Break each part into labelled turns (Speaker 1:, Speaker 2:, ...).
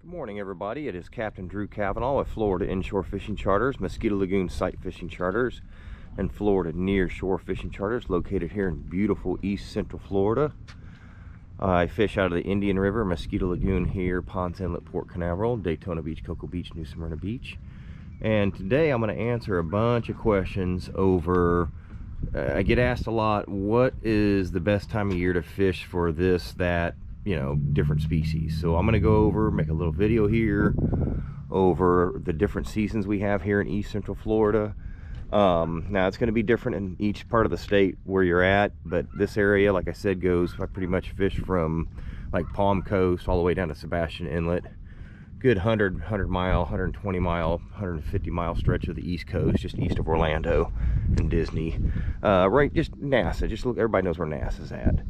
Speaker 1: Good morning, everybody. It is Captain Drew Cavanaugh of Florida Inshore Fishing Charters, Mosquito Lagoon Sight Fishing Charters, and Florida Nearshore Fishing Charters, located here in beautiful East Central Florida. I fish out of the Indian River, Mosquito Lagoon here, Ponce Inlet, Port Canaveral, Daytona Beach, Cocoa Beach, New Smyrna Beach. And today I'm going to answer a bunch of questions over, I get asked a lot, what is the best time of year to fish for this, that, you know, different species. So I'm going to go over, make a little video here over the different seasons we have here in East Central Florida. Now it's going to be different in each part of the state where you're at, but this area, like I said, goes, I pretty much fish from like Palm Coast all the way down to Sebastian Inlet. Good 100 mile, 120 mile, 150 mile stretch of the East Coast, just east of Orlando and Disney. Right, just NASA, just look, everybody knows where NASA's at.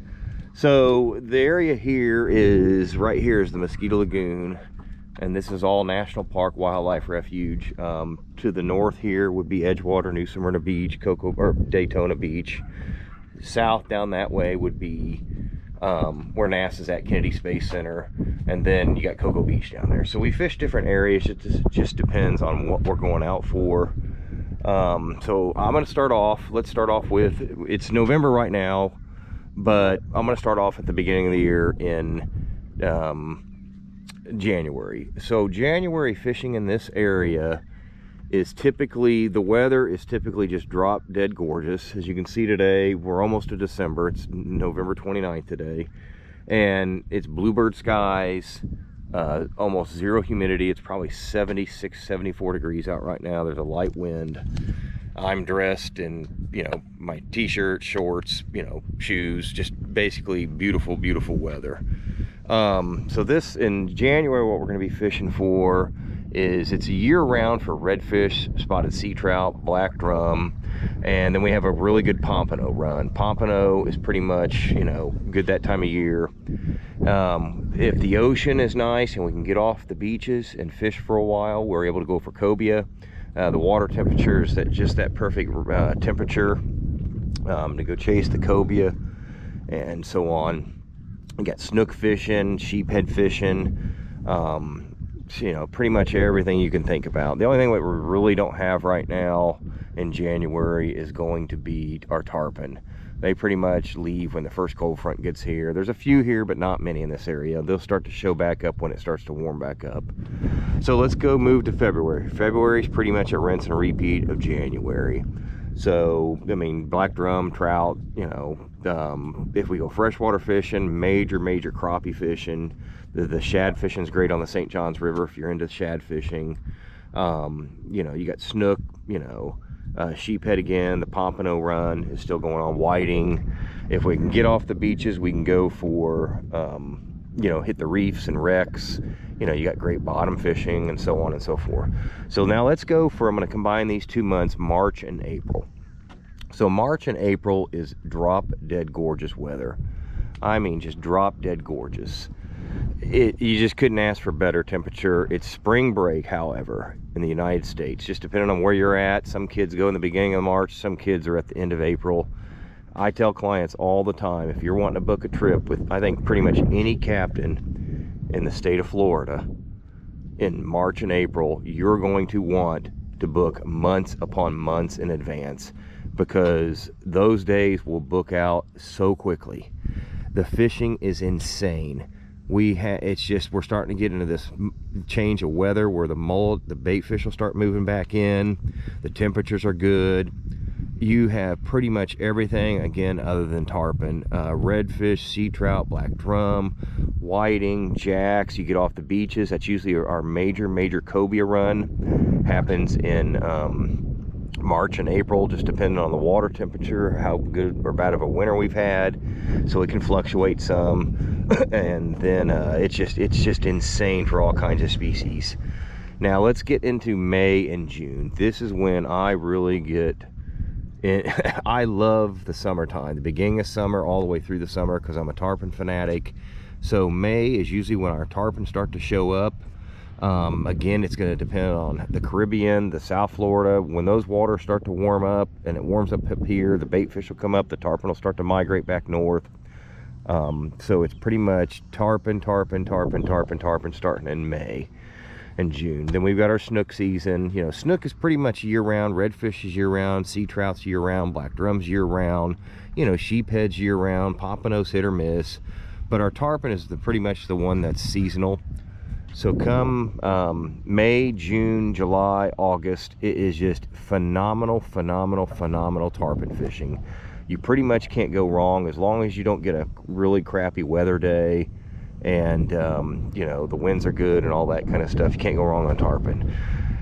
Speaker 1: So the area here is, right here is the Mosquito Lagoon, and this is all National Park Wildlife Refuge. To the north here would be Edgewater, New Smyrna Beach, Daytona Beach. South down that way would be where NASA's at, Kennedy Space Center, and then you got Cocoa Beach down there. So we fish different areas. It just depends on what we're going out for. So I'm going to start off, let's start off with, it's November right now, but I'm going to start off at the beginning of the year in January. So January fishing in this area is typically, the weather is typically just drop dead gorgeous. As you can see today, we're almost to December. It's November 29th today, and it's bluebird skies, almost zero humidity. It's probably 76, 74 degrees out right now. There's a light wind. I'm dressed in, you know, my t-shirt, shorts, you know, shoes, just basically beautiful, beautiful weather. So this, in January, what we're going to be fishing for is, it's a year-round for redfish, spotted sea trout, black drum, and then we have a really good pompano run. Pompano is pretty much, you know, good that time of year. If the ocean is nice and we can get off the beaches and fish for a while, we're able to go for cobia. The water temperature is just that perfect temperature to go chase the cobia and so on. We got snook fishing, sheephead fishing, you know, pretty much everything you can think about. The only thing that we really don't have right now in January is going to be our tarpon. They pretty much leave when the first cold front gets here. There's a few here, but not many in this area. They'll start to show back up when it starts to warm back up. So let's go move to February. February is pretty much a rinse and repeat of January. So, I mean, black drum, trout, you know, if we go freshwater fishing, major crappie fishing. The shad fishing is great on the St. Johns River if you're into shad fishing. You know, you got snook, you know, sheephead again. The pompano run is still going on. Whiting. If we can get off the beaches, we can go for, you know, hit the reefs and wrecks. You know, you got great bottom fishing and so on and so forth. So now let's go for, I'm going to combine these 2 months, March and April. So March and April is drop dead gorgeous weather. I mean, just drop dead gorgeous. You just couldn't ask for better temperature. It's spring break, however, in the United States, just depending on where you're at. Some kids go in the beginning of March, some kids are at the end of April. I tell clients all the time, if you're wanting to book a trip with, I think, pretty much any captain in the state of Florida in March and April, you're going to want to book months upon months in advance, because those days will book out so quickly. The fishing is insane. It's just, we're starting to get into this change of weather where the bait fish will start moving back in. The temperatures are good. You have pretty much everything, again, other than tarpon. Redfish, sea trout, black drum, whiting, jacks. You get off the beaches. That's usually our major cobia run. Happens in March and April, just depending on the water temperature, how good or bad of a winter we've had. So it can fluctuate some. And then it's just insane for all kinds of species. Now let's get into May and June. This is when I really get I love the summertime, the beginning of summer all the way through the summer, because I'm a tarpon fanatic. So May is usually when our tarpon start to show up. Again, it's going to depend on the Caribbean, the South Florida. When those waters start to warm up and it warms up here, the bait fish will come up, the tarpon will start to migrate back north. So it's pretty much tarpon starting in May and June. Then we've got our snook season. You know, snook is pretty much year-round, redfish is year-round, sea trout's year-round, black drums year-round, you know, sheepheads year-round, pompanos hit or miss. But our tarpon is pretty much the one that's seasonal. So come May, June, July, August, it is just phenomenal tarpon fishing. You pretty much can't go wrong as long as you don't get a really crappy weather day and you know, the winds are good and all that kind of stuff. You can't go wrong on tarpon.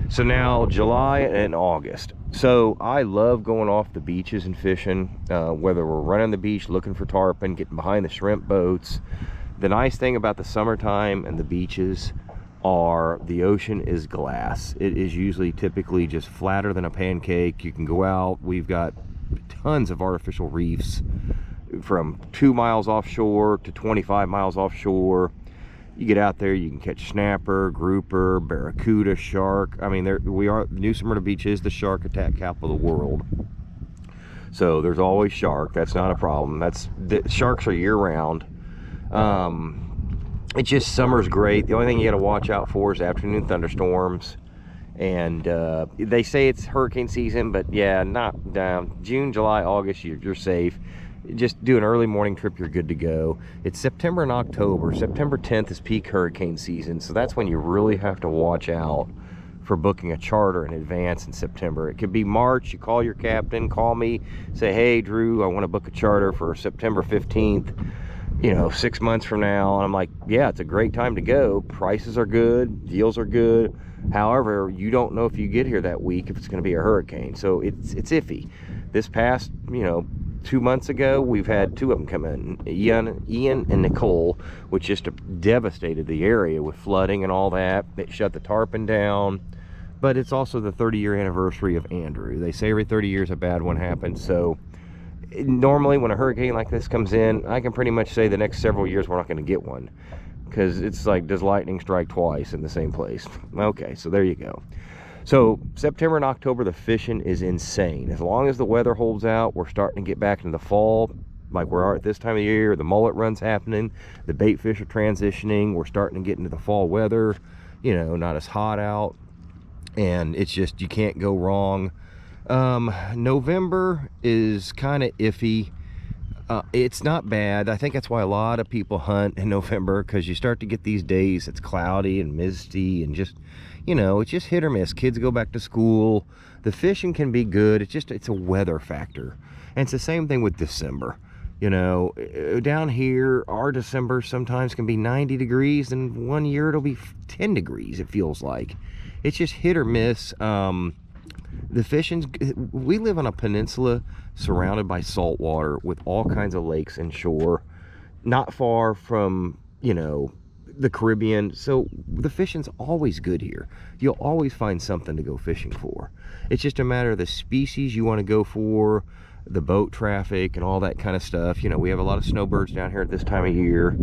Speaker 1: So now July and August. So I love going off the beaches and fishing, whether we're running the beach looking for tarpon, getting behind the shrimp boats. The nice thing about the summertime and the beaches are the ocean is glass. It is usually typically just flatter than a pancake. You can go out. We've got tons of artificial reefs from 2 miles offshore to 25 miles offshore. You get out there, you can catch snapper, grouper, barracuda, shark. I mean, New Smyrna Beach is the shark attack capital of the world. So there's always shark. That's not a problem. The sharks are year round. It's just, summer's great. The only thing you got to watch out for is afternoon thunderstorms. And they say it's hurricane season, but yeah, not June, July, August, you're safe. Just do an early morning trip, you're good to go. It's September and October. September 10th is peak hurricane season, so that's when you really have to watch out for booking a charter in advance in September. It could be March. You call your captain, call me, say, hey Drew, I want to book a charter for September 15th, you know, 6 months from now. And I'm like, yeah, it's a great time to go. Prices are good, deals are good. However, you don't know if you get here that week if it's going to be a hurricane, so it's iffy. This past, you know, 2 months ago, we've had 2 of them come in, Ian and Nicole, which just devastated the area with flooding and all that. It shut the tarpon down. But it's also the 30-year anniversary of Andrew. They say every 30 years a bad one happens. So normally when a hurricane like this comes in, I can pretty much say the next several years we're not going to get one. Because it's like, does lightning strike twice in the same place? Okay, so there you go. So September and October, the fishing is insane. As long as the weather holds out, we're starting to get back into the fall, like we are at this time of year. The mullet run's happening, the bait fish are transitioning, we're starting to get into the fall weather, you know, not as hot out, and it's just, you can't go wrong. November is kind of iffy. It's not bad. I think that's why a lot of people hunt in November, because you start to get these days it's cloudy and misty and just, you know, it's just hit or miss. Kids go back to school. The fishing can be good. It's a weather factor. And it's the same thing with December. You know, down here, our December sometimes can be 90 degrees, and one year it'll be 10 degrees, it feels like. It's just hit or miss. The fishing, we live on a peninsula surrounded by saltwater with all kinds of lakes and shore, not far from, you know, the Caribbean. So the fishing's always good here. You'll always find something to go fishing for. It's just a matter of the species you want to go for, the boat traffic and all that kind of stuff. You know, we have a lot of snowbirds down here at this time of year.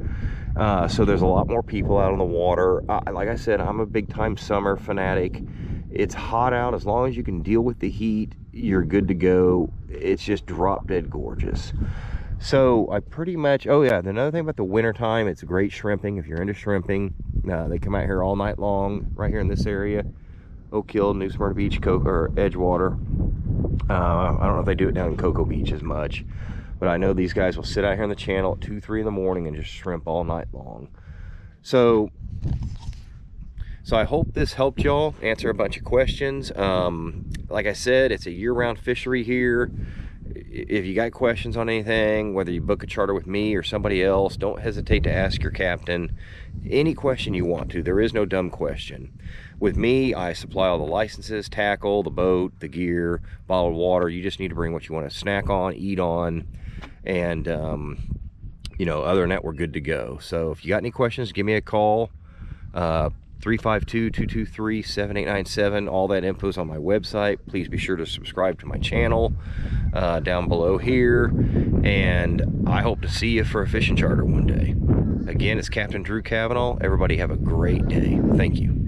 Speaker 1: So there's a lot more people out on the water. Like I said, I'm a big time summer fanatic. It's hot out. As long as you can deal with the heat, you're good to go. It's just drop dead gorgeous. So I pretty much, oh yeah, another thing about the winter time, it's great shrimping. If you're into shrimping, they come out here all night long right here in this area. Oak Hill, New Smyrna Beach, or Edgewater. I don't know if they do it down in Cocoa Beach as much, but I know these guys will sit out here on the channel at 2, 3 in the morning and just shrimp all night long. So I hope this helped y'all answer a bunch of questions. Like I said, it's a year-round fishery here. If you got questions on anything, whether you book a charter with me or somebody else, don't hesitate to ask your captain any question you want to. There is no dumb question. With me, I supply all the licenses, tackle, the boat, the gear, bottled water. You just need to bring what you want to snack on, eat on, and you know, other than that, we're good to go. So if you got any questions, give me a call. 352-223-7897. All that info is on my website. Please be sure to subscribe to my channel down below here, and I hope to see you for a fishing charter one day. Again, it's Captain Drew Cavanaugh. Everybody have a great day. Thank you.